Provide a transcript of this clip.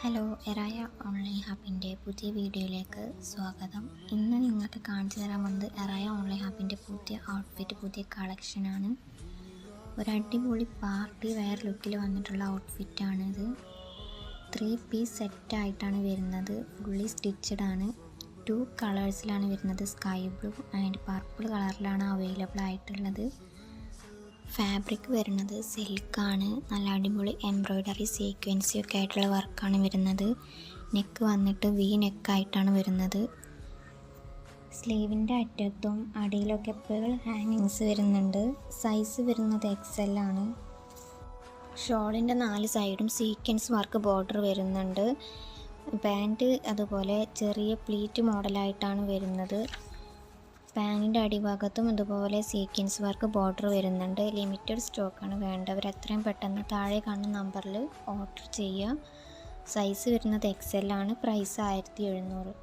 Hello എറായ online ഹബിൻ്റെ പുതിയ വീഡിയോയിലേക്ക് സ്വാഗതം. ഇന്ന് നിങ്ങൾക്ക് കാണിച്ചു തരാൻ വന്നത് എറായ ഓൺലൈൻ ഹബിൻ്റെ പുതിയ ഔട്ട്ഫിറ്റ്, പുതിയ കളക്ഷനാണ്. ഒരു അടിപൊളി പാർട്ടി വെയർ ലുക്കിൽ വന്നിട്ടുള്ള ഔട്ട്ഫിറ്റാണിത്. 3 പീസ് സെറ്റായിട്ടാണ് വരുന്നത്. ഫുള്ളി സ്റ്റിച്ചഡ് ആണ്. 2 കളേഴ്സിലാണ് വരുന്നത്. സ്കൈ ബ്ലൂ ആൻഡ് പർപ്പിൾ കളറിലാണ് അവൈലബിൾ ആയിട്ടുള്ളത്. ഫാബ്രിക് വരുന്നത് സിൽക്കാണ്. നല്ല അടിപൊളി എംബ്രോയ്ഡറി സീക്വൻസി ഒക്കെ ആയിട്ടുള്ള വർക്കാണ് വരുന്നത്. നെക്ക് വന്നിട്ട് വി നെക്കായിട്ടാണ് വരുന്നത്. സ്ലീവിൻ്റെ അറ്റത്തും അടിയിലൊക്കെ പേൾ ഹാങ്ങിങ്സ് വരുന്നുണ്ട്. സൈസ് വരുന്നത് XL ആണ്. ഷോളിൻ്റെ 4 സൈഡും സീക്വൻസ് വർക്ക് ബോർഡർ വരുന്നുണ്ട്. പാൻറ്റ് അതുപോലെ ചെറിയ പ്ലീറ്റ് മോഡലായിട്ടാണ് വരുന്നത്. പാനിൻ്റെ അടിഭാഗത്തും ഇതുപോലെ സീക്വൻസ് വർക്ക് ബോർഡർ വരുന്നുണ്ട്. ലിമിറ്റഡ് സ്റ്റോക്കാണ്. വേണ്ടവർ എത്രയും പെട്ടെന്ന് താഴെ കാണുന്ന നമ്പറിൽ ഓർഡർ ചെയ്യുക. സൈസ് വരുന്നത് XL ആണ്. പ്രൈസ് 1700.